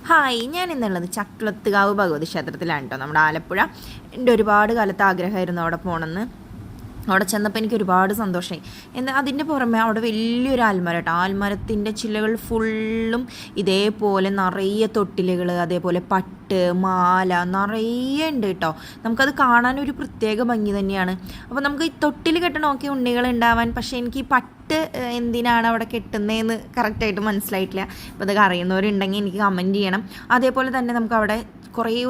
Hi, ഞാൻ ഇന്നുള്ളത് ചക്കുളത്തുകാവ് ഭഗവതി ക്ഷേത്രത്തിലാണ് കേട്ടോ, നമ്മുടെ ആലപ്പുഴ. എൻ്റെ ഒരുപാട് കാലത്ത് ആഗ്രഹമായിരുന്നു അവിടെ പോകണമെന്ന്. അവിടെ ചെന്നപ്പോൾ എനിക്ക് ഒരുപാട് സന്തോഷമായി. എന്നാൽ അതിൻ്റെ പുറമെ അവിടെ വലിയൊരു ആൽമരം കേട്ടോ. ആൽമരത്തിൻ്റെ ചില്ലകൾ ഫുള്ളും ഇതേപോലെ നിറയെ തൊട്ടിലുകൾ, അതേപോലെ പട്ട് മാല നിറയെ ഉണ്ട് കേട്ടോ. നമുക്കത് കാണാനൊരു പ്രത്യേക ഭംഗി തന്നെയാണ്. അപ്പോൾ നമുക്ക് ഈ തൊട്ടിൽ കെട്ടണമൊക്കെ ഉണ്ണികൾ ഉണ്ടാവാൻ, പക്ഷേ എനിക്ക് ഈ പട്ട് എന്തിനാണ് അവിടെ കെട്ടുന്നതെന്ന് കറക്റ്റായിട്ട് മനസ്സിലായിട്ടില്ല. അപ്പോൾ അതൊക്കെ അറിയുന്നവരുണ്ടെങ്കിൽ എനിക്ക് കമൻറ്റ് ചെയ്യണം. അതേപോലെ തന്നെ നമുക്കവിടെ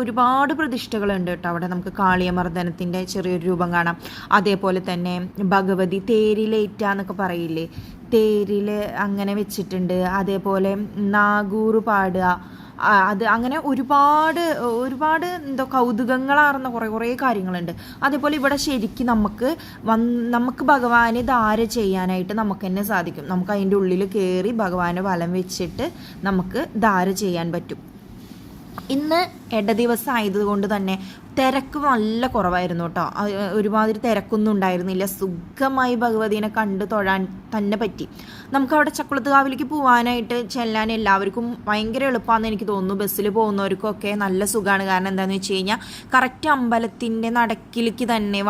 ഒരുപാട് പ്രതിഷ്ഠകളുണ്ട് കേട്ടോ. അവിടെ നമുക്ക് കാളിയമർദ്ദനത്തിൻ്റെ ചെറിയൊരു രൂപം കാണാം. അതേപോലെ തന്നെ ഭഗവതി തേരിലേറ്റ എന്നൊക്കെ പറയില്ലേ, തേരിൽ അങ്ങനെ വെച്ചിട്ടുണ്ട്. അതേപോലെ നാഗൂറ് പാടുക, അത് അങ്ങനെ ഒരുപാട് എന്തോ കൗതുകങ്ങളാർന്ന കുറേ കാര്യങ്ങളുണ്ട്. അതേപോലെ ഇവിടെ ശരിക്കും നമുക്ക് ഭഗവാനെ ധാര ചെയ്യാനായിട്ട് നമുക്ക് തന്നെ സാധിക്കും. നമുക്ക് അതിൻ്റെ ഉള്ളിൽ കയറി ഭഗവാനെ വലം വെച്ചിട്ട് നമുക്ക് ധാര ചെയ്യാൻ പറ്റും. ഇന്ന് ദിവസം ആയതുകൊണ്ട് തന്നെ തിരക്ക് നല്ല കുറവായിരുന്നു കേട്ടോ. ഒരുമാതിരി തിരക്കൊന്നും ഉണ്ടായിരുന്നില്ല. സുഖമായി ഭഗവതിനെ കണ്ട് തൊഴാൻ തന്നെ പറ്റി. നമുക്കവിടെ ചക്കുളത്തുകാവിലേക്ക് പോകാനായിട്ട് ചെല്ലാൻ എല്ലാവർക്കും ഭയങ്കര എളുപ്പമാണെന്ന് എനിക്ക് തോന്നുന്നു. ബസ്സിൽ പോകുന്നവർക്കൊക്കെ നല്ല സുഖമാണ്. കാരണം എന്താണെന്ന് വെച്ച് കഴിഞ്ഞാൽ കറക്റ്റ് അമ്പലത്തിൻ്റെ നടക്കിലേക്ക് തന്നെ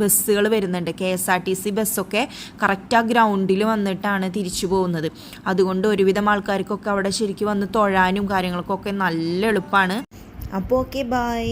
ബസ്സുകൾ വരുന്നുണ്ട്. KSRTC ബസ്സൊക്കെ കറക്റ്റ് ആ ഗ്രൗണ്ടിൽ വന്നിട്ടാണ് തിരിച്ചു പോകുന്നത്. അതുകൊണ്ട് ഒരുവിധം ആൾക്കാർക്കൊക്കെ അവിടെ ശരിക്കും വന്ന് തൊഴാനും കാര്യങ്ങൾക്കൊക്കെ നല്ല എളുപ്പമാണ്. അപ്പോൾ ഓക്കെ, ബൈ.